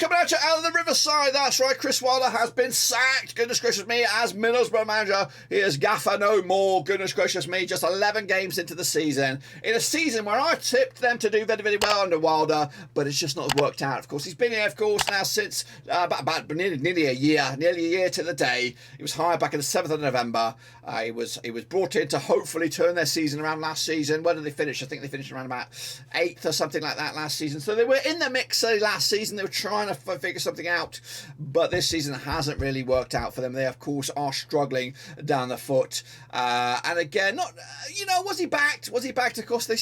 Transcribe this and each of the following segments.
coming at you out of the Riverside. That's right, Chris Wilder has been sacked. Goodness gracious me, as Middlesbrough manager. He is gaffer no more. Goodness gracious me, just 11 games into the season. In a season where I tipped them to do very, very well under Wilder, but it's just not worked out. Of course, he's been here, of course, now since about nearly a year to the day. He was hired back on the 7th of November. He was brought in to hopefully turn their season around last season. Where did they finish? I think they finished around about 8th or something like that last season. So they were in the mix last season. They were trying to figure something out, but this season hasn't really worked out for them. They, of course, are struggling down the foot. And again, not was he backed? Was he backed? Of course, they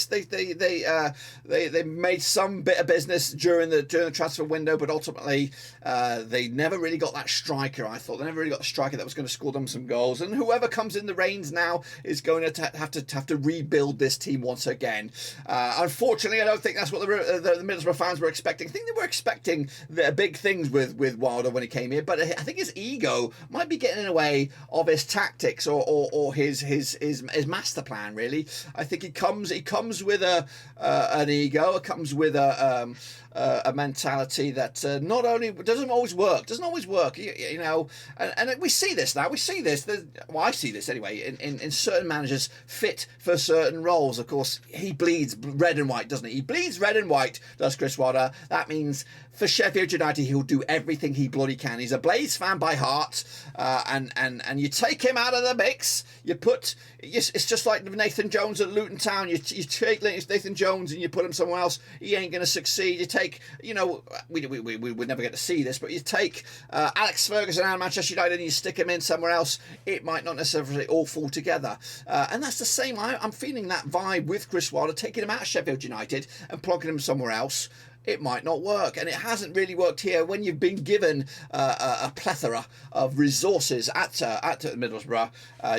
made some bit of business during the transfer window, but ultimately they never really got that striker. I thought they never really got the striker that was going to score them some goals. And whoever comes in the reins now is going to have to rebuild this team once again. Unfortunately, I don't think that's what the Middlesbrough fans were expecting. I think they were expecting the big things with Wilder when he came here, but I think his ego might be getting in the way of his tactics or his master plan. Really, I think he comes with an ego. It comes with a mentality that not only doesn't always work, and we see this now. We see this. Well, I see this anyway in certain managers fit for certain roles. Of course, he bleeds red and white, doesn't he? He bleeds red and white, does Chris Wilder. That means for Sheffield United, he'll do everything he bloody can. He's a Blades fan by heart, and you take him out of the mix. It's just like Nathan Jones at Luton Town. You take Nathan Jones and you put him somewhere else, he ain't going to succeed. You take, we would never get to see this, but you take Alex Ferguson out of Manchester United and you stick him in somewhere else, it might not necessarily all fall together. And that's the same. I'm feeling that vibe with Chris Wilder, taking him out of Sheffield United and plugging him somewhere else. It might not work, and it hasn't really worked here when you've been given a plethora of resources at Middlesbrough.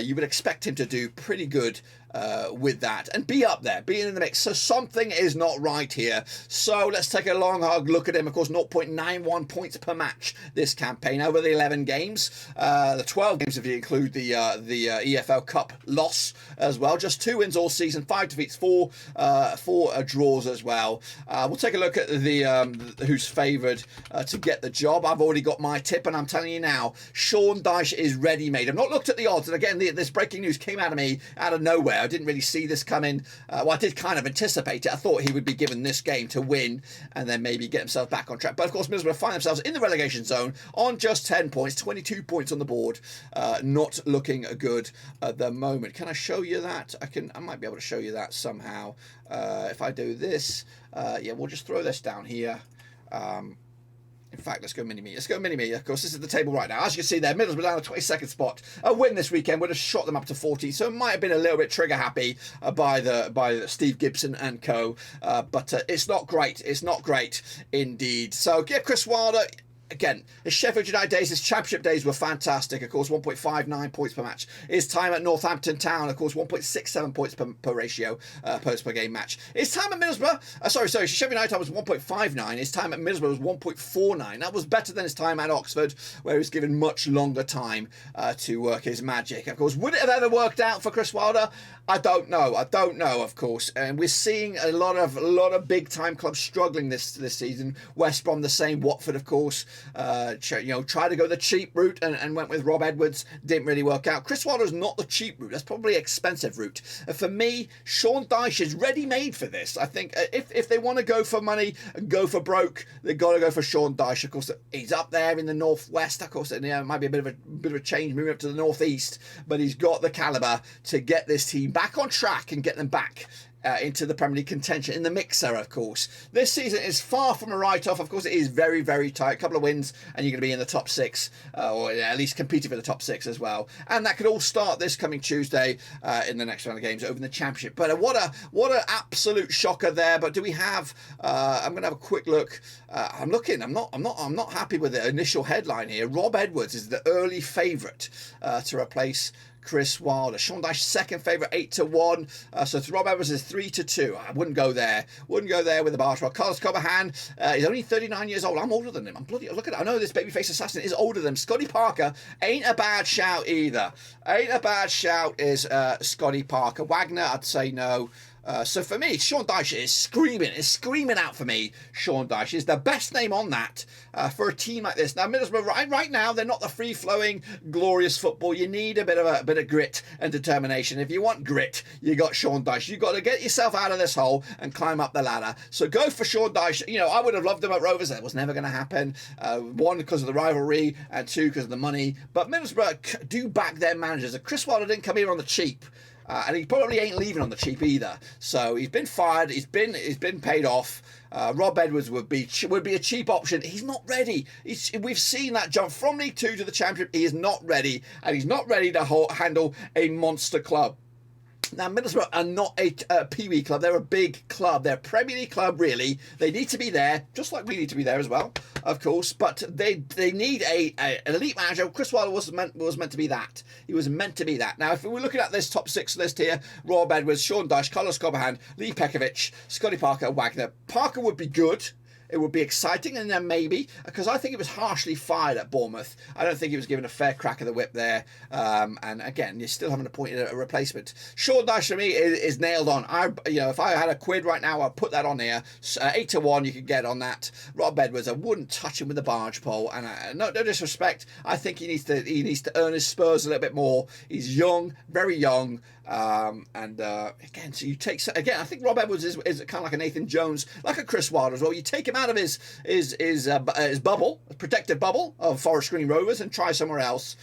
You would expect him to do pretty good with that and be up there, being in the mix. So something is not right here. So let's take a long, hard look at him. Of course, 0.91 points per match this campaign over the 11 games. The 12 games if you include the EFL Cup loss as well. Just 2 wins all season, 5 defeats, 4 draws as well. We'll take a look at the who's favoured to get the job. I've already got my tip, and I'm telling you now, Sean Dyche is ready-made. I've not looked at the odds, and again, this breaking news came out of nowhere. I didn't really see this coming. Well, I did kind of anticipate it. I thought he would be given this game to win and then maybe get himself back on track. But of course, Middlesbrough find themselves in the relegation zone on just 10 points, 22 points on the board. Not looking good at the moment. Can I show you that? I might be able to show you that somehow. If I do this, we'll just throw this down here. In fact, let's go mini-me. Of course, this is the table right now. As you can see there, Middlesbrough down a 22nd spot. A win this weekend would have shot them up to 40. So it might have been a little bit trigger happy by Steve Gibson and co. But it's not great. It's not great indeed. So, yeah, Chris Wilder. Again, his Sheffield United days, his Championship days were fantastic. Of course, 1.59 points per match. His time at Northampton Town, of course, 1.67 points per ratio, points per game match. His time at Middlesbrough, Sheffield United was 1.59. His time at Middlesbrough was 1.49. That was better than his time at Oxford, where he was given much longer time to work his magic. Of course, would it have ever worked out for Chris Wilder? I don't know, of course. And we're seeing a lot of big time clubs struggling this season. West Brom the same, Watford, of course. Tried to go the cheap route and went with Rob Edwards. Didn't really work out. Chris Wilder's not the cheap route. That's probably an expensive route. For me, Sean Dyche is ready-made for this. I think if they want to go for money and go for broke, they've got to go for Sean Dyche. Of course, he's up there in the northwest. Of course, it might be a bit of a change moving up to the northeast, but he's got the caliber to get this team back on track and get them back into the Premier League contention, in the mixer, of course. This season is far from a write-off. Of course, it is very, very tight. A couple of wins, and you're going to be in the top 6, or at least competing for the top 6 as well. And that could all start this coming Tuesday in the next round of games over in the Championship. But what an absolute shocker there. But do we have? I'm going to have a quick look. I'm looking. I'm not happy with the initial headline here. Rob Edwards is the early favourite to replace Chris Wilder. Sean Dyche second favourite, 8-1. So Rob Edwards is 3-2. I wouldn't go there. Wouldn't go there with the bar. Carlos Cobahan, he's only 39 years old. I'm older than him. Look at it. I know this babyface assassin is older than him. Scotty Parker ain't a bad shout either. Ain't a bad shout is Scotty Parker. Wagner, I'd say no. So for me, Sean Dyche is screaming out for me. Sean Dyche is the best name on that for a team like this. Now Middlesbrough, right now, they're not the free-flowing, glorious football. You need a bit of grit and determination. If you want grit, you got Sean Dyche. You've got to get yourself out of this hole and climb up the ladder. So go for Sean Dyche. You know, I would have loved him at Rovers. That was never going to happen. One, because of the rivalry, and two, because of the money. But Middlesbrough do back their managers. Chris Wilder didn't come here on the cheap. And he probably ain't leaving on the cheap either. So he's been fired. He's been paid off. Rob Edwards would be a cheap option. He's not ready. We've seen that jump from League Two to the Championship. He is not ready, and he's not ready to handle a monster club. Now, Middlesbrough are not a Pee-wee club. They're a big club. They're a Premier League club, really. They need to be there, just like we need to be there as well, of course. But they need an elite manager. Chris Wilder was meant to be that. He was meant to be that. Now, if we're looking at this top six list here, Rob Edwards, Sean Dyche, Carlos Coberhan, Lee Pekovic, Scotty Parker, Wagner. Parker would be good. It would be exciting, and then maybe, because I think it was harshly fired at Bournemouth. I don't think he was given a fair crack of the whip there. And again, you're still having to point at a replacement. Sean Dyche for me is nailed on. If I had a quid right now, I'd put that on here. 8-1, you could get on that. Rob Edwards, I wouldn't touch him with a barge pole. And no disrespect, I think he needs to earn his spurs a little bit more. He's young, very young. Again, so you take again. I think Rob Edwards is kind of like a Nathan Jones, like a Chris Wilder as well. You take him out of his bubble, protected bubble of Forest Green Rovers, and try somewhere else.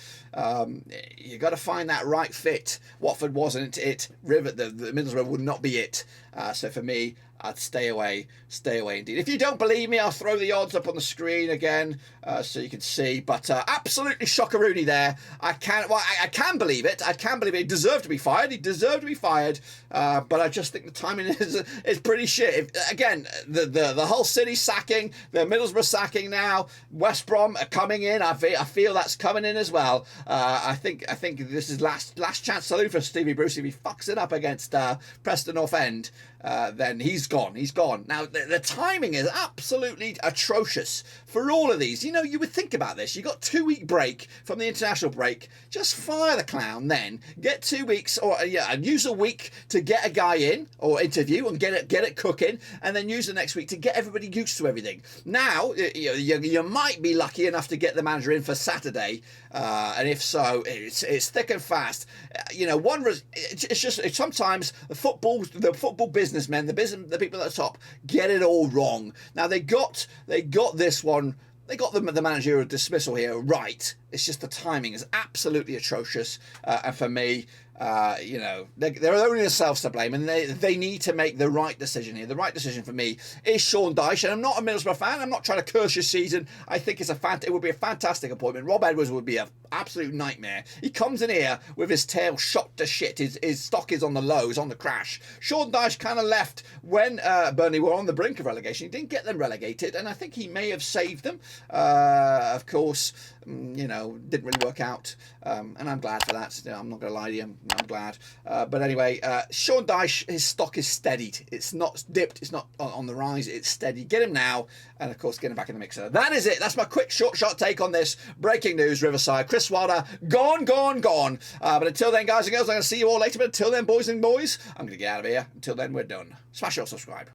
You got to find that right fit. Watford wasn't it. The Middlesbrough would not be it. So for me, I'd stay away indeed. If you don't believe me, I'll throw the odds up on the screen again so you can see. But absolutely shockaroony there. I can believe it. I can believe it. He deserved to be fired. He deserved to be fired. But I just think the timing is pretty shit. Again, the whole city sacking, the Middlesbrough sacking now, West Brom are coming in. I feel that's coming in as well. I think this is last chance salute for Stevie Bruce. If he fucks it up against Preston North End, then he's gone. He's gone. Now, the timing is absolutely atrocious for all of these. You know, you would think about this. You got 2-week break from the international break. Just fire the clown then. Get 2 weeks, and use a week to get a guy in or interview and get it cooking, and then use the next week to get everybody used to everything. Now, you might be lucky enough to get the manager in for Saturday, and if so, it's thick and fast. It's sometimes the football businessmen, the people at the top, get it all wrong. Now they got this one. They got the managerial dismissal here right. It's just the timing is absolutely atrocious. And for me, they're only themselves to blame, and they need to make the right decision here. The right decision for me is Sean Dyche, and I'm not a Middlesbrough fan. I'm not trying to curse your season. I think it would be a fantastic appointment. Rob Edwards would be an absolute nightmare. He comes in here with his tail shot to shit. His stock is on the lows, on the crash. Sean Dyche kind of left when Burnley were on the brink of relegation. He didn't get them relegated, and I think he may have saved them. Of course, didn't really work out, and I'm glad for that. I'm not going to lie to you. I'm glad. But anyway, Sean Dyche, his stock is steadied. It's not dipped. It's not on the rise. It's steady. Get him now. And, of course, get him back in the mixer. That is it. That's my quick, short take on this. Breaking news, Riverside. Chris Wilder, gone. But until then, guys and girls, I'm going to see you all later. But until then, boys, I'm going to get out of here. Until then, we're done. Smash or subscribe.